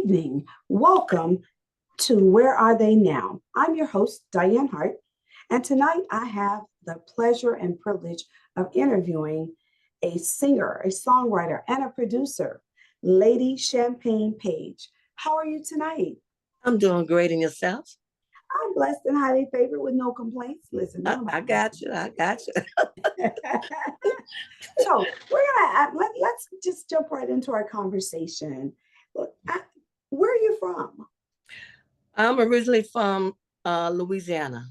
evening. Welcome to Where Are They Now? I'm your host, Diane Hart, and tonight I have the pleasure and privilege of interviewing a singer, a songwriter, and a producer, Lady Champagne Page. How are you tonight? I'm doing great in yourself. I'm blessed and highly favored with no complaints. Listen, I nobody got you. I got you. likes So we're gonna let's just jump right into our conversation. Look, where are you from? I'm originally from Louisiana,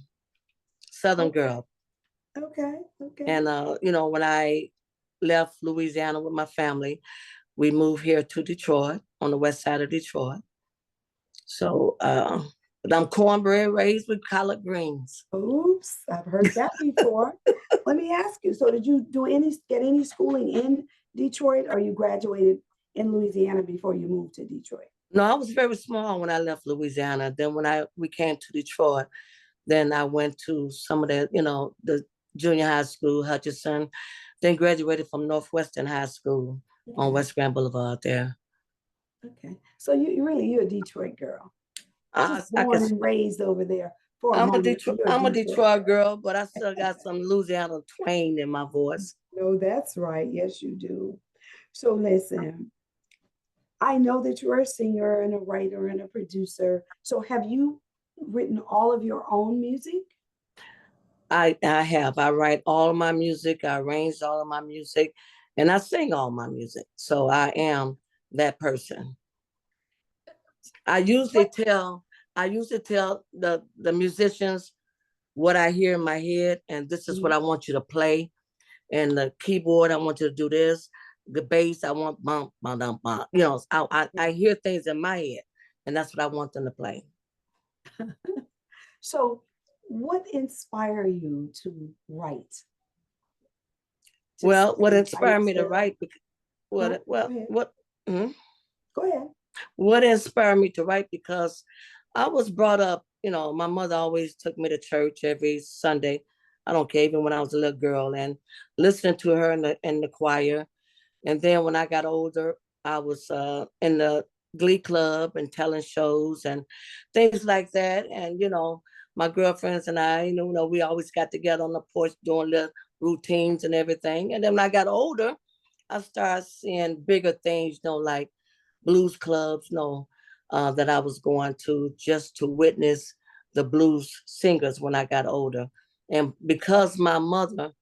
Southern Okay, girl. okay, okay. And when I left Louisiana with my family, we moved here to Detroit on the west side of Detroit. So, but I'm cornbread raised with collard greens. Oops, I've heard that before. Let me ask you. So, did you get any schooling in Detroit, or you graduated in Louisiana before you moved to Detroit? No, I was very small when I left Louisiana. Then when we came to Detroit, then I went to some of the junior high school, Hutchinson, then graduated from Northwestern High School on Okay, West Grand Boulevard there. okay. So you're a Detroit girl, I, just I can, born and raised over there for a I'm a moment. Detroit, You're a I'm a Detroit Detroit girl. girl, but I still got some Louisiana twang in my voice. No, that's right. Yes, you do. So listen, I know that you're a singer and a writer and a producer. So have you written all of your own music? I write all of my music, I arrange all of my music, and I sing all my music. So I am that person. I usually What? tell I usually tell the musicians what I hear in my head, and this is what Mhm. I want you to play. And the keyboard, I want you to do this. The bass, I want bump, bump, bump, bump. I hear things in my head, and that's what I want them to play. So what inspire you to write? Just Well, what something inspired excites me to you? write? What? No, go Well, ahead. what? mhm. Go ahead. What inspired me to write? Because I was brought up. My mother always took me to church every Sunday. I don't care, even when I was a little girl, and listening to her in the choir. And then when I got older, I was in the glee club and telling shows and things like that. And my girlfriends and I, we always got together on the porch doing the routines and everything. And then when I got older, I started seeing bigger things, like blues clubs, that I was going to just to witness the blues singers when I got older. And because my mother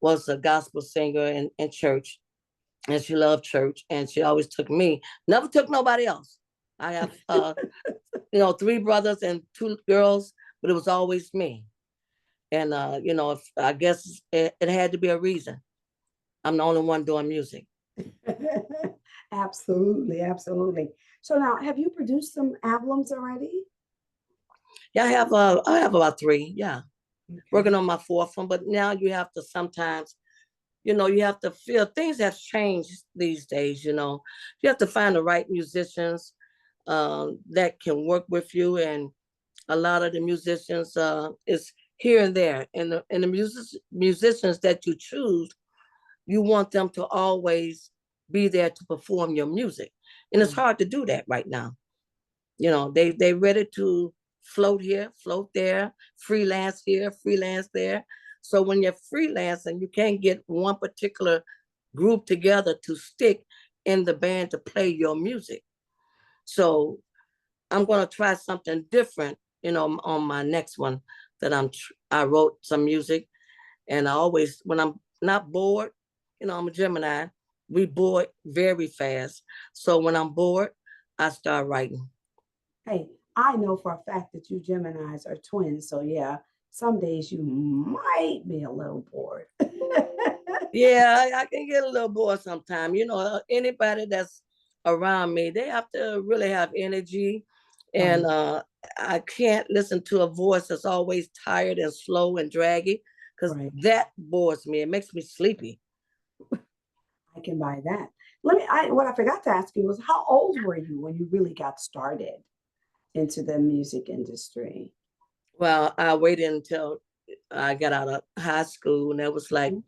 was a gospel singer in church, and she loved church, and she always took me, never took nobody else. I have, three brothers and two girls, but it was always me. And, if, I guess it had to be a reason. I'm the only one doing music. Absolutely, absolutely. So now, have you produced some albums already? Yeah, I have about three. Yeah, working Okay. on my fourth one. But now you have to sometimes, you have to feel things have changed these days. You have to find the right musicians that can work with you, and a lot of the musicians is here and there, and the musicians that you choose, you want them to always be there to perform your music, and it's Mm. hard to do that right now. They ready to float here, float there, freelance here, freelance there. So when you're freelancing, you can't get one particular group together to stick in the band to play your music. So I'm going to try something different, on my next one that I wrote some music, and I always, when I'm not bored, I'm a Gemini. We bored very fast. So when I'm bored, I start writing. Hey, I know for a fact that you Geminis are twins. So yeah, some days you might be a little bored. Yeah, I can get a little bored sometimes. Anybody that's around me, they have to really have energy. And Right, I can't listen to a voice that's always tired and slow and draggy, because right. that bores me. It makes me sleepy. I can buy that. What I forgot to ask you was how old were you when you really got started into the music industry? Well, I waited until I got out of high school, and that was like Mhm.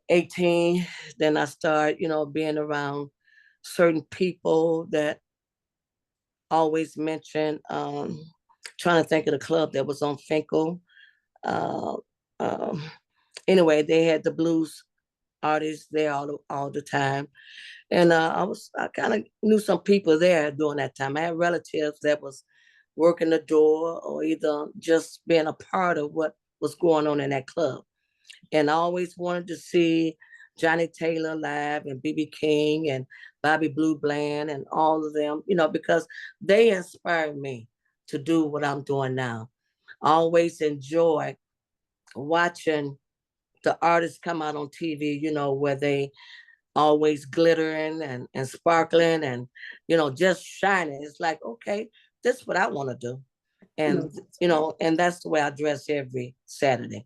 18. Then I started, being around certain people that always mention, trying to think of the club that was on Finkel. Uh, um, anyway, they had the blues artists there all the time. And I kind of knew some people there during that time. I had relatives that was working the door or either just being a part of what was going on in that club. And I always wanted to see Johnny Taylor live and BB King and Bobby Blue Bland and all of them, because they inspired me to do what I'm doing now. I always enjoy watching the artists come out on TV, where they always glittering and sparkling and, just shining. It's like, okay, that's what I want to do. No, And, and that's the way I dress every Saturday.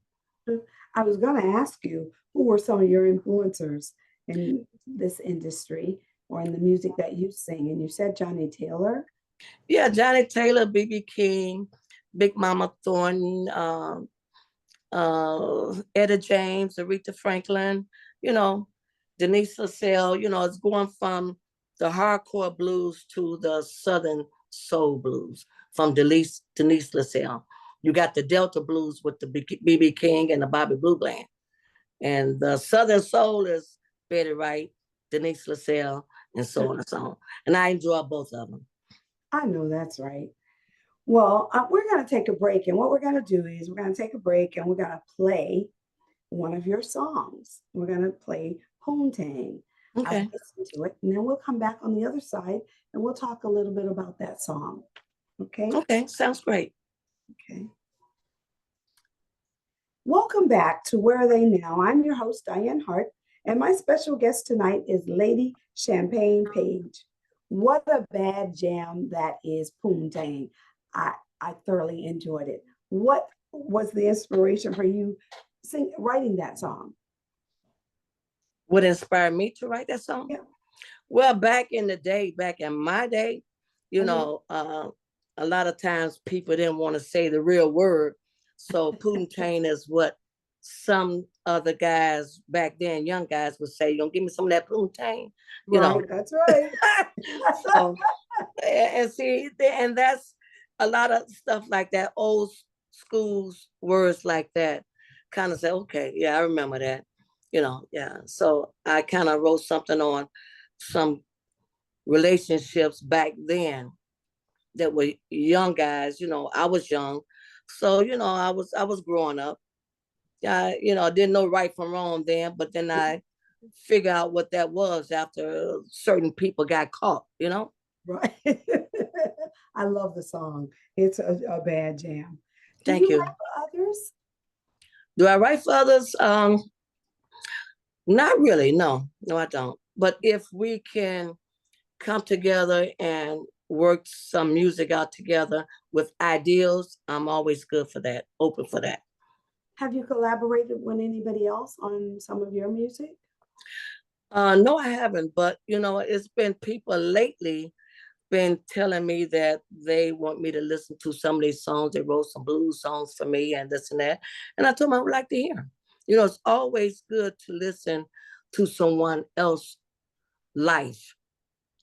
I was going to ask you, who were some of your influencers in this industry or in the music that you sing? And you said Johnny Taylor. Yeah, Johnny Taylor, BB King, Big Mama Thornton, Etta James, Aretha Franklin, you know, Denise LaSalle, it's going from the hardcore blues to the Southern soul blues from Denise LaSalle. You got the Delta blues with the BB King and the Bobby Blue Bland. And the Southern soul is Betty Wright, Denise LaSalle, and so on and so on. And I enjoy both of them. I know that's right. Well, we're going to take a break. And what we're going to do is we're going to take a break and we're going to play one of your songs. We're going to play Poontang. I've Okay. listened to it. And then we'll come back on the other side and we'll talk a little bit about that song. Okay? Okay, sounds great. Okay. Welcome back to Where Are They Now? I'm your host, Dianne Hart, and my special guest tonight is Lady Champagne Page. What a bad jam that is, Poontang. I thoroughly enjoyed it. What was the inspiration for you writing that song? What inspired me to write that song? Yeah. Well, back in my day, Mhm. a lot of times people didn't want to say the real word. So Poontang is what some other guys back then, young guys would say, you don't give me some of that Poontang, you know. Right, that's right. So, and see, and that's a lot of stuff like that, old schools words like that kind of say, okay, yeah, I remember that, yeah. So I kind of wrote something on some relationships back then that were young guys. I was young, so I was growing up. I didn't know right from wrong then, but then I figure out what that was after certain people got caught. Right. I love the song. It's a bad jam. Do Thank you you. write for others? Do I write for others? Not really. No, I don't. But if we can come together and work some music out together with ideals, I'm always good for that, open for that. Have you collaborated with anybody else on some of your music? No, I haven't, but it's been people lately been telling me that they want me to listen to some of these songs. They wrote some blues songs for me and this and that. And I told them I would like to hear them. It's always good to listen to someone else's life.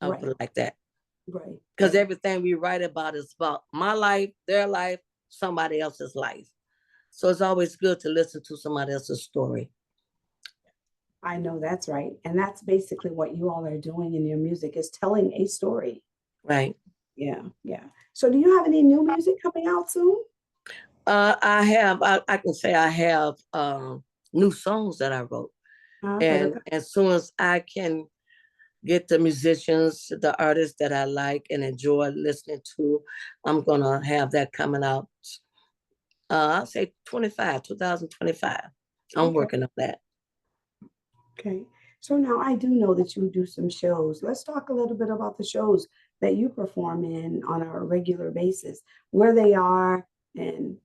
I would put Right, it like that. right, Because right. everything we write about is about my life, their life, somebody else's life. So it's always good to listen to somebody else's story. I know that's right. And that's basically what you all are doing in your music is telling a story. Right. Yeah, yeah. So do you have any new music coming out soon? I can say I have new songs that I wrote. Okay, And as soon as I can get the musicians, the artists that I like and enjoy listening to, I'm going to have that coming out. I'll say 2025. I'm okay, working on that. okay. So now I do know that you do some shows. Let's talk a little bit about the shows that you perform in on a regular basis, where they are and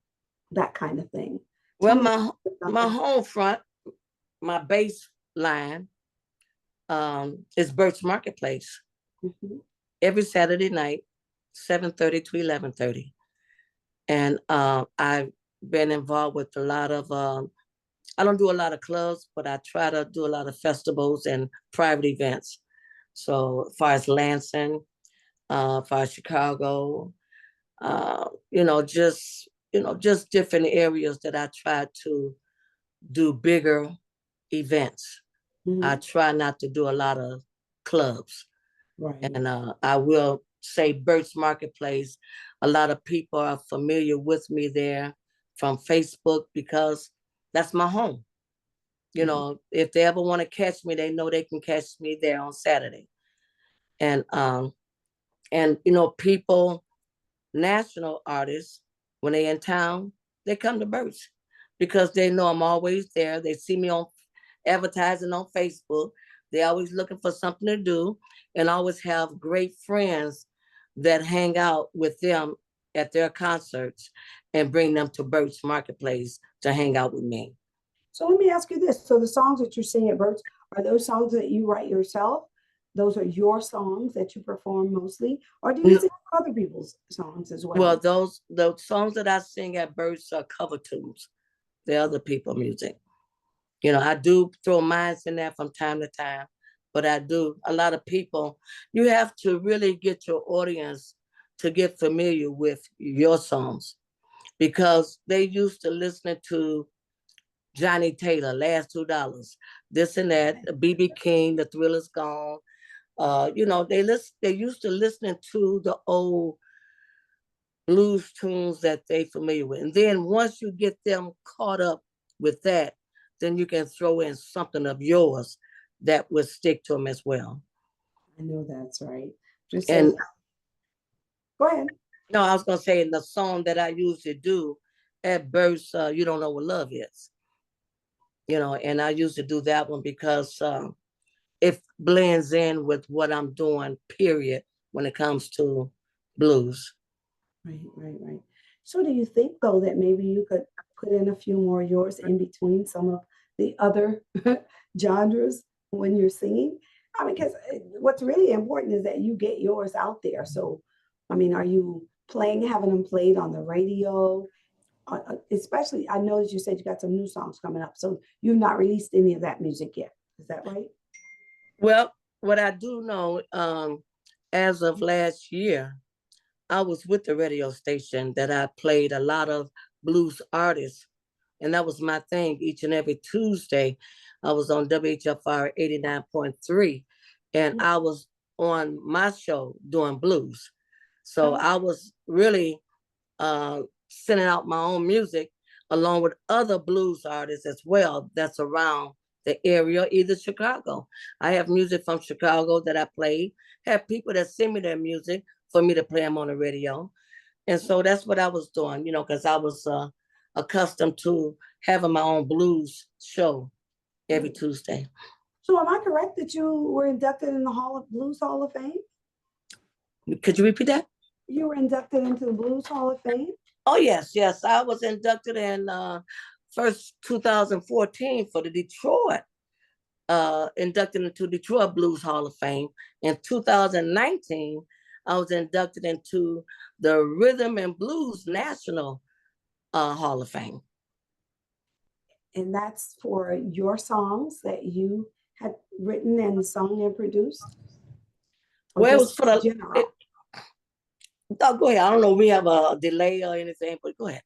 that kind of thing. Well, Tell me about my that. home front, my base line is Birch Marketplace Mhm. every Saturday night, 7:30 to 11:30. And I've been involved with a lot of, I don't do a lot of clubs, but I try to do a lot of festivals and private events. So as far as Lansing, for Chicago, just different areas that I try to do bigger events. I Mhm. try not to do a lot of clubs. Right. And I will say Burt's Marketplace. A lot of people are familiar with me there from Facebook because that's my home. Mhm. If they ever want to catch me, they know they can catch me there on Saturday. And people, national artists, when they in town, they come to Burt's because they know I'm always there. They see me on advertising on Facebook. They always looking for something to do, and always have great friends that hang out with them at their concerts and bring them to Burt's Marketplace to hang out with me. So let me ask you this. So the songs that you're singing at Birds, are those songs that you write yourself? Those are your songs that you perform mostly, or do you sing other people's songs as Well, well? those songs that I sing at Burt's are cover tunes. They're other people music. I do throw mines in there from time to time, but I do. A lot of people, you have to really get your audience to get familiar with your songs because they used to listening to Johnny Taylor, Last $2, this and that, BB King, The Thrill Is Gone. They used to listening to the old blues tunes that they familiar with. And then once you get them caught up with that, then you can throw in something of yours that would stick to them as well. I know that's right. Just saying, And go ahead. no, I was gonna say in the song that I usually do at Burst, You Don't Know What Love Is. And I used to do that one because it blends in with what I'm doing, period, when it comes to blues. Right, right, right. So do you think though that maybe you could put in a few more yours in between some of the other genres when you're singing? I mean, because what's really important is that you get yours out there. So, I mean, are you having them played on the radio? Especially, I know that you said you got some new songs coming up. So you've not released any of that music yet. Is that right? Well, what I do know, as of last year, I was with the radio station that I played a lot of blues artists. And that was my thing each and every Tuesday. I was on WHFR 89.3, and Mm. I was on my show doing blues. So Oh, I was really sending out my own music along with other blues artists as well that's around the area, either Chicago. I have music from Chicago that I play, have people that send me their music for me to play them on the radio. And so that's what I was doing, because I was accustomed to having my own blues show every great. Tuesday. So am I correct that you were inducted in the Blues Hall of Fame? Could you repeat that? You were inducted into the Blues Hall of Fame? Oh, yes, yes. I was inducted in first 2014 for the Detroit, inducted into Detroit Blues Hall of Fame. In 2019, I was inducted into the Rhythm and Blues National Hall of Fame. And that's for your songs that you had written and sung and produced? Or Well, it was just for the. general? Oh, go ahead. I don't know if we have a delay or anything, but go ahead.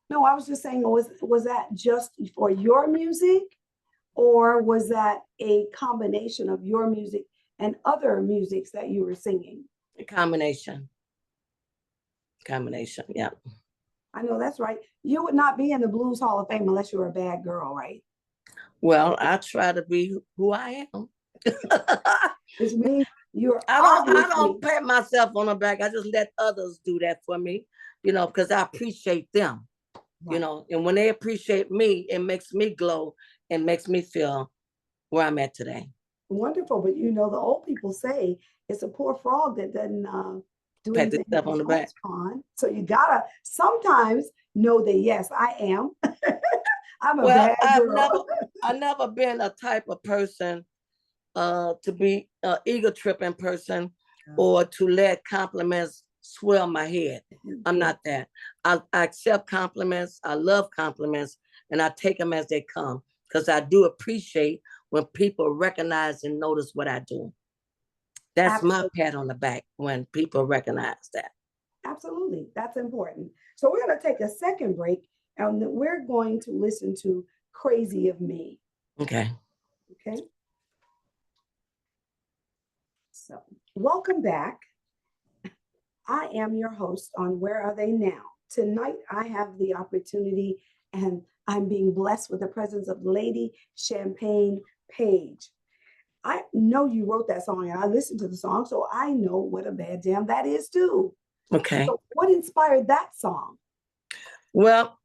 No, I was just saying, was that just for your music, or was that a combination of your music and other musics that you were singing? A combination. Combination, yeah. I know that's right. You would not be in the Blues Hall of Fame unless you were a bad girl, right? Well, I try to be who I am. Which means you're I don't obviously pat myself on the back. I just let others do that for me, because I appreciate them, right. and when they appreciate me, it makes me glow and makes me feel where I'm at today. Wonderful, but you know, the old people say it's a poor frog that doesn't do Pat anything yourself in on its the own back. pond. So you gotta sometimes know that yes, I am. I'm a Well, bad girl. I never been a type of person to be an ego tripping person or to let compliments swell my head. I'm Good. not that. I accept compliments. I love compliments, and I take them as they come because I do appreciate when people recognize and notice what I do. That's my Absolutely. pat on the back when people recognize that. Absolutely. That's important. So we're going to take a second break and then we're going to listen to Crazy of Me. Okay. Okay. So welcome back. I am your host on Where Are They Now? Tonight, I have the opportunity and I'm being blessed with the presence of Lady Champagne Page. I know you wrote that song and I listened to the song, so I know what a bad jam that is too. Okay. So, what inspired that song? Well,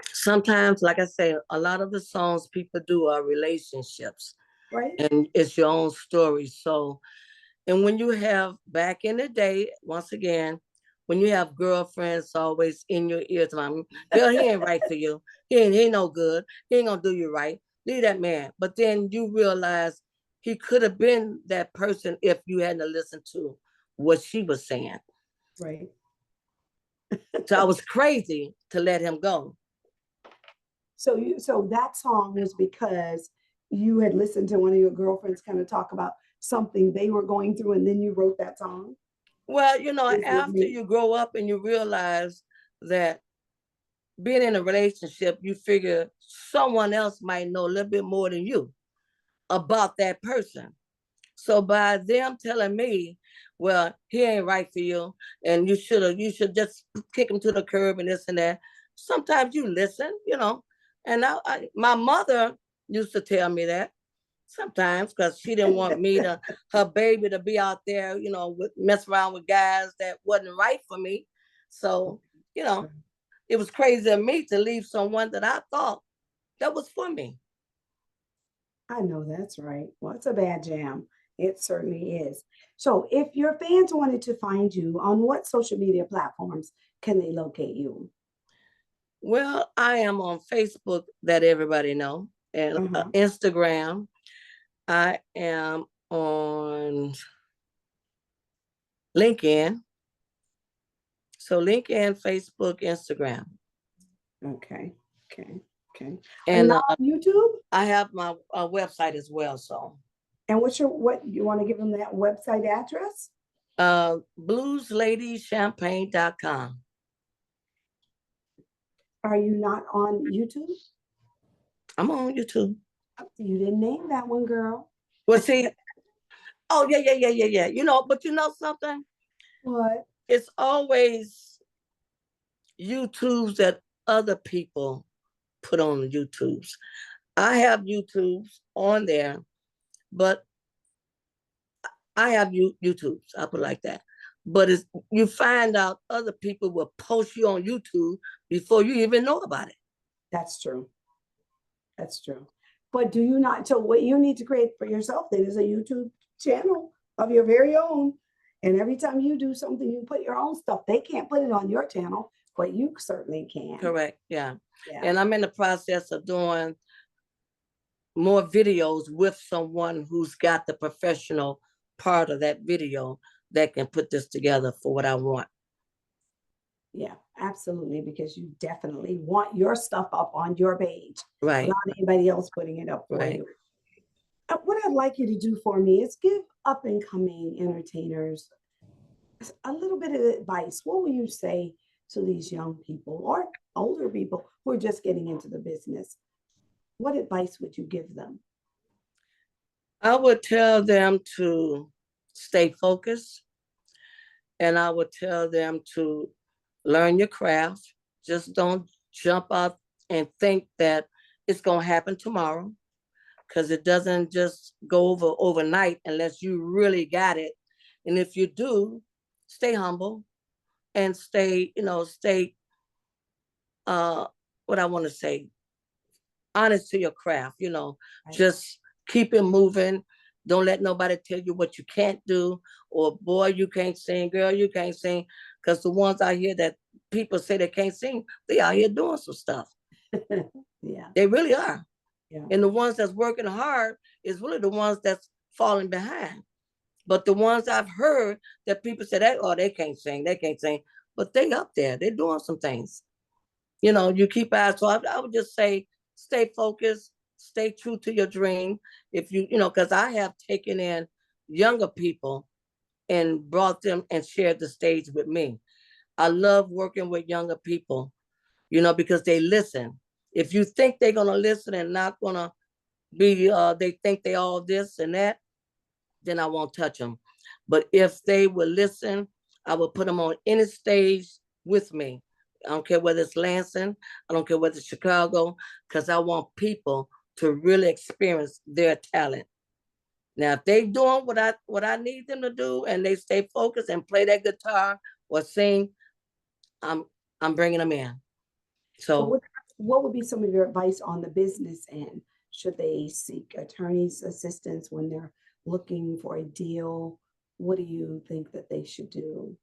sometimes, like I say, a lot of the songs people do are relationships, Right? and it's your own story. So, and when you have back in the day, once again, when you have girlfriends always in your ears, like, girl, he ain't right for you. He ain't no good. He ain't gonna do you right. Leave that man. But then you realize he could have been that person if you hadn't listened to what she was saying. Right. So I was crazy to let him go. So that song was because you had listened to one of your girlfriends kind of talk about something they were going through, and then you wrote that song. Well, Crazy of after Me. you grow up and you realize that being in a relationship, you figure someone else might know a little bit more than you about that person. So by them telling me, well, he ain't right for you, and you should just kick him to the curb and this and that. Sometimes you listen. And my mother used to tell me that sometimes because she didn't want her baby to be out there, mess around with guys that wasn't right for me. So, you know, it was crazy of me to leave someone that I thought that was for me. I know that's right. Well, it's a bad jam. It certainly is. So, if your fans wanted to find you, on what social media platforms can they locate you? Well, I am on Facebook that everybody know, and Uh-huh. Instagram. I am on LinkedIn. So LinkedIn, Facebook, Instagram, Okay. Okay. Okay. Are you and not on YouTube? I have my website as well. So And what you want to give them that website address? bluesladyschampagne.com. Are you not on YouTube? I'm on YouTube. You didn't name that one, girl. Well, see, oh yeah, yeah, yeah, yeah, yeah. But you know something? What? It's always YouTubes that other people put on YouTubes. I have YouTubes on there, but I have YouTubes. I put it like that. But you find out other people will post you on YouTube before you even know about it. That's true. That's true. But do you not? So what you need to create for yourself then is a YouTube channel of your very own. And every time you do something, you put your own stuff. They can't put it on your channel, but you certainly can. Correct. Yeah. Yeah. And I'm in the process of doing more videos with someone who's got the professional part of that video that can put this together for what I want. Yeah, absolutely. Because you definitely want your stuff up on your page Right. without anybody else putting it up for Right. you. What I'd like you to do for me is give up and coming entertainers a little bit of advice. What would you say to these young people or older people who are just getting into the business? What advice would you give them? I would tell them to stay focused, and I would tell them to learn your craft. Just don't jump out and think that it's going to happen tomorrow, because it doesn't just go over overnight unless you really got it. And if you do, stay humble and stay what I want to say, honest to your craft. Right. Just keep it moving. Don't let nobody tell you what you can't do, or boy, you can't sing, girl, you can't sing. Because the ones out here that people say they can't sing, they out here doing some stuff. Yeah. They really are. Yeah. And the ones that's working hard is really the ones that's falling behind. But the ones I've heard that people say that, oh, they can't sing, they can't sing. But they up there, they're doing some things. You keep eyes. So I would just say, stay focused, stay true to your dream. If because I have taken in younger people and brought them and shared the stage with me. I love working with younger people, because they listen. If you think they're gonna listen and not gonna be, they think they all this and that, then I won't touch them. But if they will listen, I will put them on any stage with me. I don't care whether it's Lansing, I don't care whether it's Chicago, because I want people to really experience their talent. Now, if they doing what I need them to do, and they stay focused and play that guitar or sing, I'm I'm bringing them in. So So, what would be some of your advice on the business end? Should they seek attorney's assistance when they're looking for a deal? What do you think that they should do?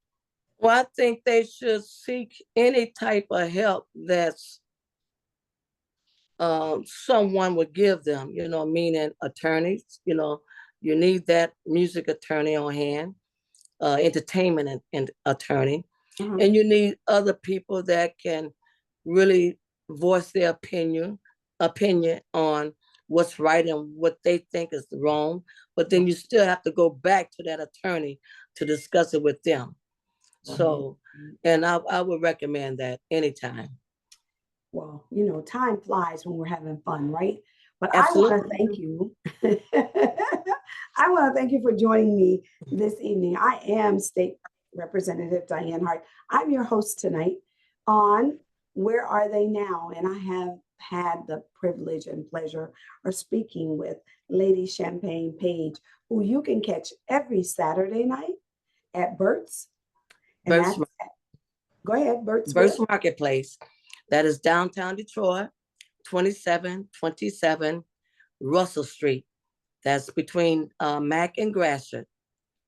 well, I think they should seek any type of help that's someone would give them, meaning attorneys. You need that music attorney on hand, entertainment and attorney, Uh-huh. and you need other people that can really voice their opinion on what's right and what they think is wrong. But then you still have to go back to that attorney to discuss it with them. So, and I would recommend that anytime. Well, time flies when we're having fun, right? But I want to Absolutely. thank you. I want to thank you for joining me this evening. I am State Representative Dianne Hart. I'm your host tonight on Where Are They Now? And I have had the privilege and pleasure of speaking with Lady Champagne Page, who you can catch every Saturday night at Bert's. And Burst, that's, go ahead, Bert's Burst where? Marketplace, that is downtown Detroit, 2727 Russell Street. That's between Mack and Gratiot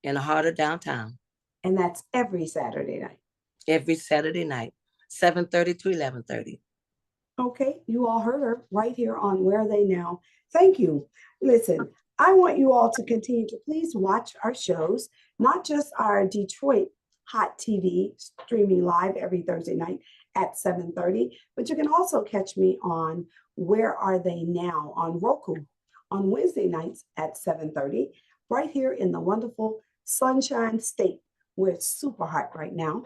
in the heart of downtown. And that's every Saturday night. Every Saturday night, 7:30 to 11:30. Okay, you all heard her right here on Where Are They Now? Thank you. Listen, I want you all to continue to please watch our shows, not just our Detroit Hot TV streaming live every Thursday night at 7:30, but you can also catch me on Where Are They Now on Roku on Wednesday nights at 7:30, right here in the wonderful Sunshine State, where it's super hot right now.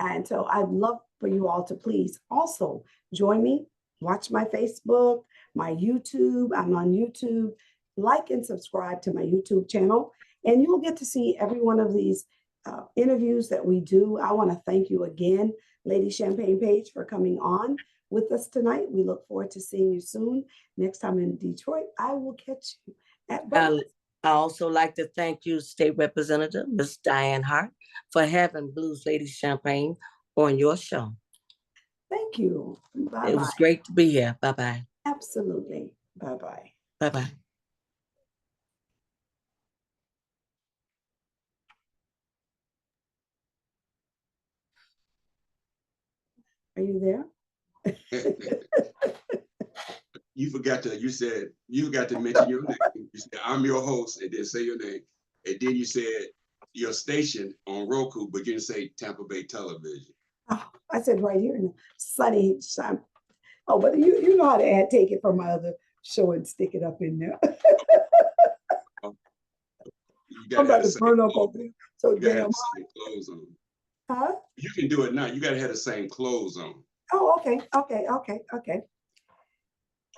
And so I'd love for you all to please also join me, watch my Facebook, my YouTube. I'm on YouTube. Like and subscribe to my YouTube channel, and you'll get to see every one of these interviews that we do. I want to thank you again, Lady Champagne Page, for coming on with us tonight. We look forward to seeing you soon. Next time in Detroit, I will catch you at Burger. I also like to thank you, State Representative Ms. Dianne Hart, for having Blues Lady Champagne on your show. Thank you. Bye It bye. was great to be here. Bye bye. Absolutely. Bye bye. Bye bye. Are you there? You forgot to mention your name. You said, I'm your host, and then say your name. And then you said your station on Roku, but you didn't say Tampa Bay Television. Oh, I said right here in the sunny sun. Oh, but you know how to take it from my other show and stick it up in there. You I'm gotta have about the to same burn up clothes. over there. So You gotta damn have the hot. same clothes on. Huh? You can do it now. You gotta have the same clothes on. Oh, okay.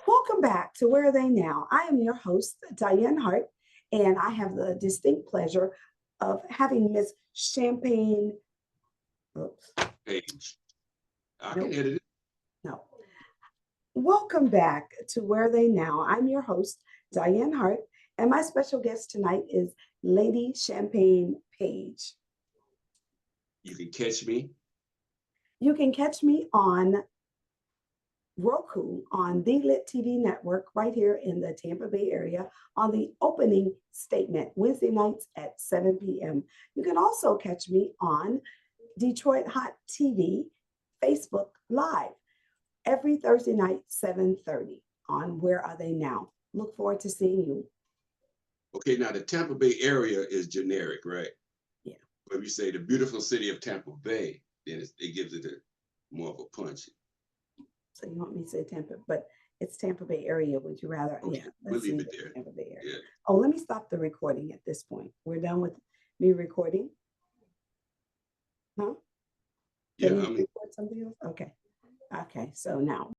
Welcome back to Where Are They Now? I am your host, Dianne Hart, and I have the distinct pleasure of having Miss Champagne. Oops, Page. I can nope, edit it. no. Welcome back to Where Are They Now? I'm your host, Dianne Hart, and my special guest tonight is Lady Champagne Page. You can catch me. You can catch me on Roku on the Lit TV network right here in the Tampa Bay area on the opening statement Wednesday nights at 7 p.m. You can also catch me on Detroit Hot TV Facebook Live every Thursday night, 7:30 on Where Are They Now? Look forward to seeing you. Okay, now the Tampa Bay area is generic, right? Yeah. But if you say the beautiful city of Tampa Bay, then it gives it more of a punch. So you want me to say Tampa, but It's Tampa Bay area. Would you rather? Okay, Yeah, we'll let's leave leave it it there. Tampa Bay area. Yeah. Oh, let me stop the recording at this point. We're done with me recording. Huh? Yeah, Can you I mean, record something else? Okay. Okay, so now